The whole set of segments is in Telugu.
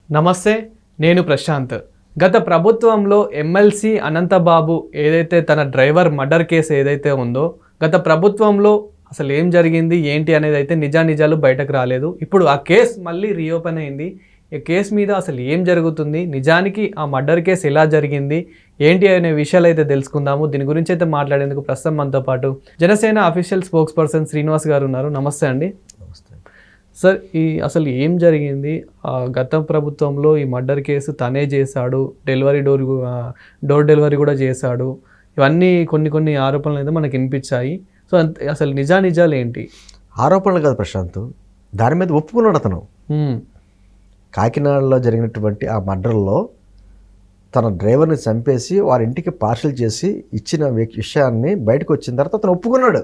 నమస్తే, నేను ప్రశాంత్. గత ప్రభుత్వంలో ఎమ్మెల్సీ అనంతబాబు ఏదైతే తన డ్రైవర్ మర్డర్ కేసు ఏదైతే ఉందో, గత ప్రభుత్వంలో అసలు ఏం జరిగింది ఏంటి అనేది అయితే నిజానిజాలు బయటకు రాలేదు. ఇప్పుడు ఆ కేసు మళ్ళీ రీఓపెన్ అయింది. ఈ కేసు మీద అసలు ఏం జరుగుతుంది, నిజానికి ఆ మర్డర్ కేసు ఎలా జరిగింది ఏంటి అనే విషయాలు అయితే తెలుసుకుందాము. దీని గురించి అయితే మాట్లాడేందుకు ప్రస్తుతం మనతో పాటు Janasena official spokes person Srinivas గారు ఉన్నారు. నమస్తే అండి. సార్, అసలు ఏం జరిగింది? గత ప్రభుత్వంలో ఈ మర్డర్ కేసు తనే చేశాడు, డోర్ డెలివరీ కూడా చేశాడు, ఇవన్నీ కొన్ని ఆరోపణలు అయితే మనకు వినిపించాయి. సో అసలు నిజాలు ఏంటి? ఆరోపణలు కాదు ప్రశాంత్, దాని మీద ఒప్పుకున్నాడు అతను. కాకినాడలో జరిగినటువంటి ఆ మర్డర్లో తన డ్రైవర్ని చంపేసి వారి ఇంటికి పార్సల్ చేసి ఇచ్చిన విషయాన్ని బయటకు వచ్చిన తర్వాత అతను ఒప్పుకున్నాడు.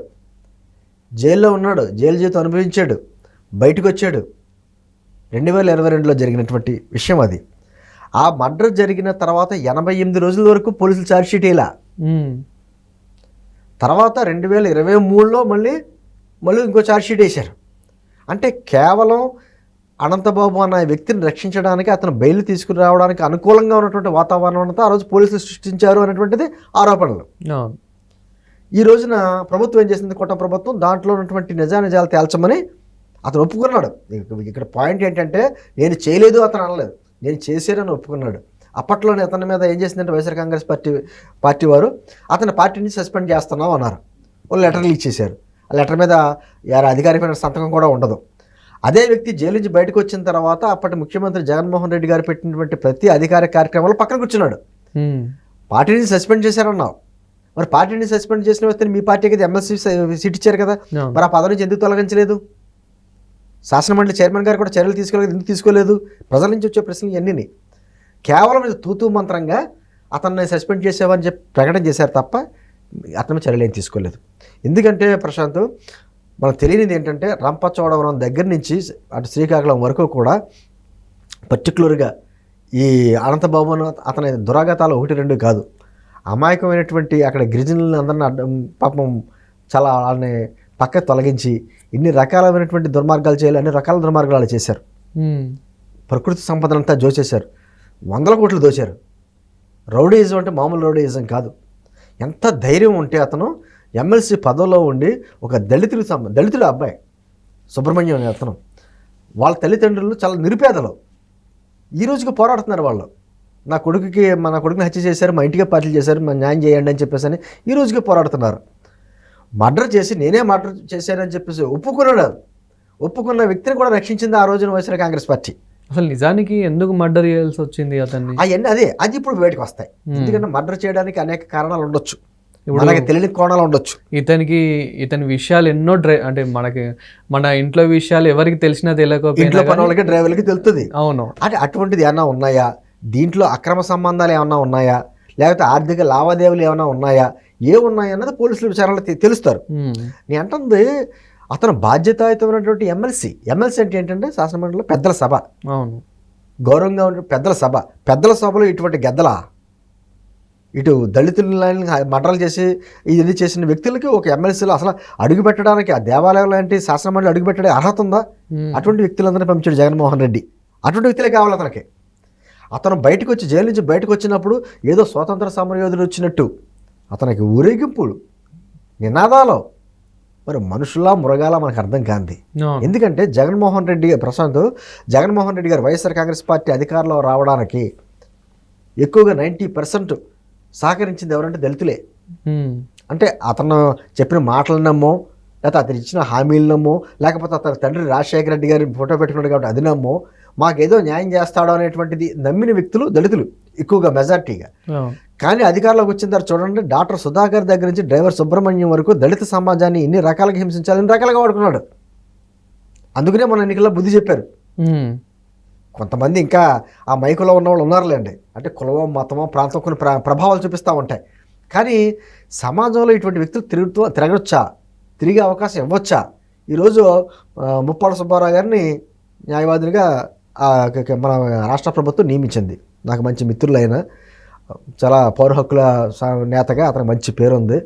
జైల్లో ఉన్నాడు, జైలు జీవితం అనుభవించాడు, బయటకు వచ్చాడు. 2022లో జరిగినటువంటి విషయం అది. ఆ మర్డర్ జరిగిన తర్వాత 88 రోజుల వరకు పోలీసులు ఛార్జ్షీట్ ఇలా. తర్వాత 2023లో మళ్ళీ ఇంకో ఛార్జ్షీట్ వేశారు. అంటే కేవలం అనంతబాబు అన్న వ్యక్తిని రక్షించడానికి, అతను బెయిల్ తీసుకురావడానికి అనుకూలంగా ఉన్నటువంటి వాతావరణం అంతా ఆ రోజు పోలీసులు సృష్టించారు అనేటువంటిది ఆరోపణలు. ఈ రోజున ప్రభుత్వం ఏం చేసింది, కొత్త ప్రభుత్వం దాంట్లో ఉన్నటువంటి నిజాలు తేల్చమని అతను ఒప్పుకున్నాడు. ఇక్కడ పాయింట్ ఏంటంటే, నేను చేయలేదు అతను అనలేదు, నేను చేశానని ఒప్పుకున్నాడు. అప్పట్లోనే అతని మీద ఏం చేసిందంటే వైఎస్ఆర్ కాంగ్రెస్ పార్టీ వారు అతని పార్టీ నుంచి సస్పెండ్ చేస్తున్నాం అన్నారు. వాళ్ళు లెటర్లు ఇచ్చేశారు. ఆ లెటర్ మీద అధికారికమైన సంతకం కూడా ఉండదు. అదే వ్యక్తి జైలు నుంచి బయటకు వచ్చిన తర్వాత అప్పటి ముఖ్యమంత్రి జగన్మోహన్ రెడ్డి గారు పెట్టినటువంటి ప్రతి అధికారిక కార్యక్రమంలో పక్కన కూర్చున్నాడు. పార్టీ నుంచి సస్పెండ్ చేశారన్నావు, మరి పార్టీ నుంచి సస్పెండ్ చేసిన వ్యక్తిని మీ పార్టీకి ఎమ్మెల్సీ సీట్ ఇచ్చారు కదా, మరి ఆ పదవి నుంచి ఎందుకు తొలగించలేదు? శాసనమండలి చైర్మన్ గారు కూడా చర్యలు తీసుకోలేదు, ఎందుకు తీసుకోలేదు? ప్రజల నుంచి వచ్చే ప్రశ్నలు ఇవన్నీ కేవలం తూతూ మంత్రంగా అతన్ని సస్పెండ్ చేసేవని చెప్పి ప్రకటన చేశారు తప్ప అతను చర్యలు ఏం తీసుకోలేదు. ఎందుకంటే ప్రశాంత్, మనకు తెలియనిది ఏంటంటే, రంపచోడవరం దగ్గర నుంచి అటు శ్రీకాకుళం వరకు కూడా పర్టికులర్గా ఈ అనంతబాబు అతని దురాగతాలు 1-2 కాదు. అమాయకమైనటువంటి అక్కడ గిరిజనులను అందరినీ పాపం చాలా వాళ్ళని పక్క తొలగించి ఇన్ని రకాలైనటువంటి దుర్మార్గాలు చేయాలి, అన్ని రకాల దుర్మార్గాలు చేశారు. ప్రకృతి సంపదనంతా దోచేశారు, 100 కోట్లు దోచారు. రౌడీయిజం అంటే మామూలు రౌడీయిజం కాదు. ఎంత ధైర్యం ఉంటే అతను ఎమ్మెల్సీ పదవిలో ఉండి ఒక దళితుడు అబ్బాయి సుబ్రహ్మణ్యం అనే అతను, వాళ్ళ తల్లిదండ్రులు చాలా నిరుపేదలు, ఈ రోజుకి పోరాడుతున్నారు. వాళ్ళు మన కొడుకుని హత్య చేశారు, మా ఇంటికే పార్టీలు చేశారు, మా న్యాయం చేయండి అని చెప్పేసి అని ఈ రోజుకి పోరాడుతున్నారు. మర్డర్ చేసి నేనే మర్డర్ చేశానని చెప్పేసి ఒప్పుకున్న వ్యక్తిని కూడా రక్షించింది ఆ రోజున వైఎస్ఆర్ కాంగ్రెస్ పార్టీ. అసలు నిజానికి ఎందుకు మర్డర్ చేయాల్సి వచ్చింది అతన్ని? అవన్నీ అది ఇప్పుడు బయటకు వస్తాయి. ఎందుకంటే మర్డర్ చేయడానికి అనేక కారణాలు ఉండొచ్చు, మనకి తెలియని కోణాలు ఉండొచ్చు. ఇతని విషయాలు ఎన్నో అంటే మన ఇంట్లో విషయాలు ఎవరికి తెలిసినా తెలియకపోయినా ఇంట్లో పని వాళ్ళకి డ్రైవర్లకి తెలుస్తుంది. అవును. అంటే అటువంటిది ఏమన్నా ఉన్నాయా, దీంట్లో అక్రమ సంబంధాలు ఏమన్నా ఉన్నాయా, లేకపోతే ఆర్థిక లావాదేవీలు ఏమైనా ఉన్నాయా, ఏమున్నాయన్నది పోలీసుల విచారణలో తెలుస్తారు. నేను అంటుంది, అతను బాధ్యతాయుతమైనటువంటి ఎమ్మెల్సీ అంటే ఏంటంటే శాసనమండలిలో పెద్దల సభ, అవును, గౌరవంగా ఉండే పెద్దల సభలో ఇటువంటి గెద్దలా, ఇటు దళితులని మర్డర్లు చేసి ఇది చేసిన వ్యక్తులకి ఒక ఎమ్మెల్సీలో అసలు అడుగు పెట్టడానికి, ఆ దేవాలయం లాంటి శాసనమండలి అడుగు పెట్టడానికి అర్హత ఉందా? అటువంటి వ్యక్తులందరినీ పంపించాడు జగన్మోహన్ రెడ్డి. అటువంటి వ్యక్తులే కావాలి అతనికి. అతను బయటకు వచ్చి జైలు నుంచి బయటకు వచ్చినప్పుడు ఏదో స్వాతంత్ర సమరయోధులు వచ్చినట్టు అతనికి ఊరేగింపులు, నినాదాలు, మరి మనుషులా మృగాలా మనకు అర్థం కాంది. ఎందుకంటే జగన్మోహన్ రెడ్డి గారు వైఎస్ఆర్ కాంగ్రెస్ పార్టీ అధికారంలో రావడానికి ఎక్కువగా 90% సహకరించింది ఎవరంటే దళితులే. అంటే అతను చెప్పిన మాటలు నమ్మో, లేకపోతే అతను ఇచ్చిన హామీలు నమ్మో, లేకపోతే అతని తండ్రి రాజశేఖర రెడ్డి గారి ఫోటో పెట్టుకున్నాడు కాబట్టి అది నమ్మో, మాకేదో న్యాయం చేస్తాడో అనేటువంటిది నమ్మిన వ్యక్తులు దళితులు ఎక్కువగా మెజార్టీగా. కానీ అధికారంలోకి వచ్చిన తర్వాత చూడండి, డాక్టర్ సుధాకర్ దగ్గర నుంచి డ్రైవర్ సుబ్రహ్మణ్యం వరకు దళిత సమాజాన్ని ఇన్ని రకాలుగా హింసించాలి, ఇన్ని రకాలుగా వాడుకున్నాడు. అందుకనే మన ఎన్నికల్లో బుద్ధి చెప్పారు. కొంతమంది ఇంకా ఆ మైకులో ఉన్న వాళ్ళు ఉన్నారులేండి, అంటే కులమో మతమో ప్రాంతం కొన్ని ప్రభావాలు చూపిస్తూ ఉంటాయి. కానీ సమాజంలో ఇటువంటి వ్యక్తులు తిరగొచ్చా, తిరిగే అవకాశం ఇవ్వచ్చా? ఈరోజు ముప్పాళ్ళ సుబ్బారావు గారిని న్యాయవాదినిగా మన రాష్ట్ర ప్రభుత్వం నియమించింది. నాకు మంచి మిత్రులైన, చాలా పౌర హక్కుల నేతగా అతనికి మంచి పేరు ఉంది.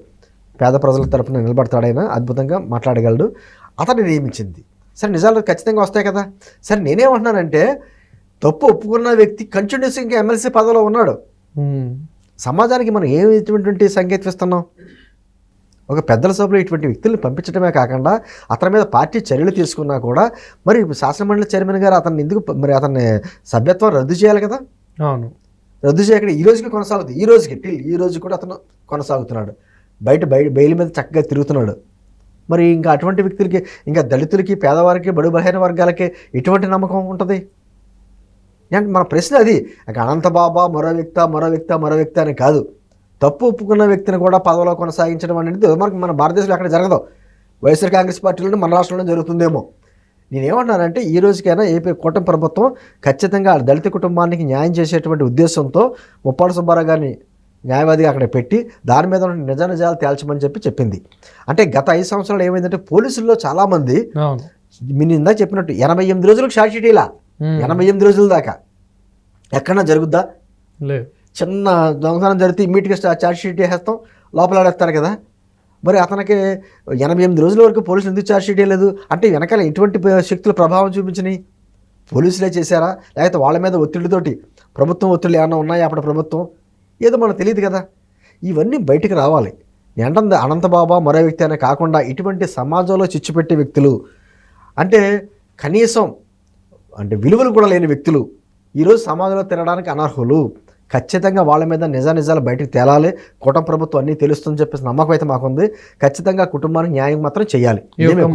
పేద ప్రజల తరపున నిలబడతాడైనా, అద్భుతంగా మాట్లాడగలడు. అతన్ని నియమించింది. సరే, నిజాలు ఖచ్చితంగా వస్తాయి కదా. సరే, నేనేమంటున్నానంటే తప్పు ఒప్పుకున్న వ్యక్తి కంటిన్యూస్ ఇంకా ఎమ్మెల్సీ పదవిలో ఉన్నాడు. సమాజానికి మనం ఏటువంటి సంకేతం ఇస్తున్నాం? ఒక పెద్దల సభలో ఇటువంటి వ్యక్తుల్ని పంపించడమే కాకుండా అతని మీద పార్టీ చర్యలు తీసుకున్నా కూడా మరి శాసనమండలి చైర్మన్ గారు అతన్ని ఎందుకు మరి అతన్ని సభ్యత్వం రద్దు చేయాలి కదా. అవును, రద్దు చేయకుండా ఈ రోజుకి కొనసాగుతుంది. ఈ రోజు కూడా అతను కొనసాగుతున్నాడు. బయట బెయిల్ మీద చక్కగా తిరుగుతున్నాడు. మరి ఇంకా అటువంటి వ్యక్తులకి, ఇంకా దళితులకి, పేదవారికి, బడుగు బలహీన వర్గాలకి ఎటువంటి నమ్మకం ఉంటుంది? అంటే మన ప్రశ్న అది. అనంతబాబా మరో వ్యక్తి అని కాదు, తప్పు ఒప్పుకున్న వ్యక్తిని కూడా పదవిలో కొనసాగించడం అనేది మన భారతదేశంలో ఎక్కడ జరగదు. వైఎస్ఆర్ కాంగ్రెస్ పార్టీలోనే మన రాష్ట్రంలో జరుగుతుందేమో. నేనేమంటున్నానంటే ఈ రోజుకైనా ఏపీ కూటమి ప్రభుత్వం ఖచ్చితంగా దళిత కుటుంబానికి న్యాయం చేసేటువంటి ఉద్దేశంతో ముప్పాడు సుబ్బారావు గారిని న్యాయవాదిగా అక్కడ పెట్టి దాని మీద నిజాలు తేల్చమని చెప్పింది. అంటే గత 5 సంవత్సరాలు ఏమైందంటే పోలీసుల్లో చాలామంది మీరు ఇందాక చెప్పినట్టు 88 రోజులకు షార్ట్ షీట్ ఇలా 88 రోజుల దాకా ఎక్కడన్నా జరుగుద్దా? లేదు. చిన్న దొంగతనం జరిగితే ఇమ్మీడియట్గా ఛార్జ్ షీట్ వేసేస్తాం, లోపలాడేస్తారు కదా. మరి అతనికి 88 రోజుల వరకు పోలీసులు ఎందుకు ఛార్జ్ షీట్ వేయలేదు? అంటే వెనకాల ఎటువంటి శక్తులు ప్రభావం చూపించినాయి? పోలీసులే చేశారా, లేకపోతే వాళ్ళ మీద ఒత్తిడితోటి ప్రభుత్వం ఒత్తిళ్ళు ఏమైనా ఉన్నాయా? అప్పుడు ప్రభుత్వం ఏదో మనకు తెలియదు కదా. ఇవన్నీ బయటికి రావాలి. ఏంటంటే అనంతబాబా మరో వ్యక్తి అనే కాకుండా ఇటువంటి సమాజంలో చిచ్చుపెట్టే వ్యక్తులు, అంటే కనీసం అంటే విలువలు కూడా లేని వ్యక్తులు ఈరోజు సమాజంలో తిరగడానికి అనర్హులు. ఖచ్చితంగా వాళ్ళ మీద నిజాలు బయటకు తేలాలి. కూటమి ప్రభుత్వం అన్నీ తెలుస్తుందని చెప్పేసి నమ్మకం అయితే మాకుంది. ఖచ్చితంగా కుటుంబానికి న్యాయం మాత్రం చేయాలి.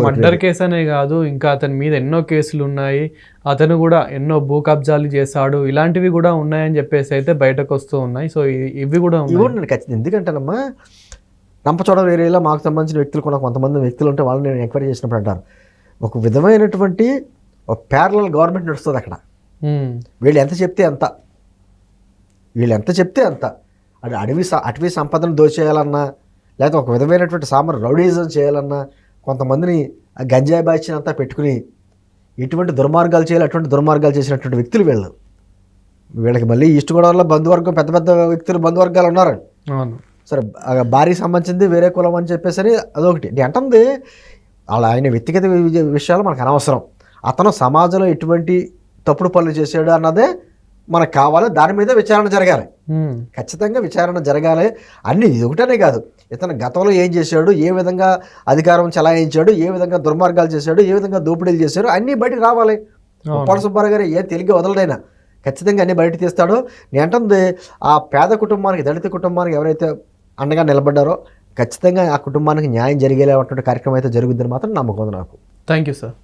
మర్డర్ కేసు అనే కాదు, ఇంకా అతని మీద ఎన్నో కేసులు ఉన్నాయి, అతను కూడా ఎన్నో భూ కబ్జాలు చేశాడు, ఇలాంటివి కూడా ఉన్నాయని చెప్పేసి అయితే బయటకు వస్తూ ఉన్నాయి. సో ఇవి కూడా నేను ఖచ్చితంగా ఎందుకంటేనమ్మా రంపచోడవరం ఏరియాలో మాకు సంబంధించిన వ్యక్తులు కూడా కొంతమంది వ్యక్తులు ఉంటే వాళ్ళని నేను ఎంక్వైరీ చేసినప్పుడు అంటారు, ఒక విధమైనటువంటి ఒక ప్యారలల్ గవర్నమెంట్ నడుస్తుంది అక్కడ. వీళ్ళు ఎంత చెప్తే అంత అది అటవీ సంపదను దోచేయాలన్నా, లేకపోతే ఒక విధమైనటువంటి రౌడీజం చేయాలన్నా, కొంతమందిని గంజాయి బాధ్యత అంతా పెట్టుకుని ఇటువంటి దుర్మార్గాలు చేయాలి, అటువంటి దుర్మార్గాలు చేసినటువంటి వ్యక్తులు వీళ్ళకి మళ్ళీ ఈస్ట్ గోదావరిలో బంధువర్గం పెద్ద వ్యక్తులు బంధువర్గాలు ఉన్నారు. సరే భార్యకి సంబంధించింది వేరే కులం అని చెప్పేసి అదొకటి. నేను అంటుంది ఆయన వ్యక్తిగత విషయాలు మనకు అనవసరం. అతను సమాజంలో ఎటువంటి తప్పుడు పనులు చేశాడు అన్నదే మనకు కావాలి. దాని మీద విచారణ జరగాలి, ఖచ్చితంగా విచారణ జరగాలి. అన్నీ ఇది ఒకటనే కాదు, ఇతను గతంలో ఏం చేశాడు, ఏ విధంగా అధికారం చలాయించాడు, ఏ విధంగా దుర్మార్గాలు చేశాడు, ఏ విధంగా దోపిడీలు చేశాడు, అన్నీ బయటకు రావాలి. ముప్పాడు సుబ్బారావు గారు ఏ తెలివిగా వదలడైనా ఖచ్చితంగా అన్నీ బయట తీస్తాడు. నేను అంటుంది ఆ పేద కుటుంబానికి, దళిత కుటుంబానికి ఎవరైతే అండగా నిలబడ్డారో ఖచ్చితంగా ఆ కుటుంబానికి న్యాయం జరిగేలాంటి కార్యక్రమం అయితే జరుగుద్దని మాత్రం నమ్మకం నాకు. Thank you sir.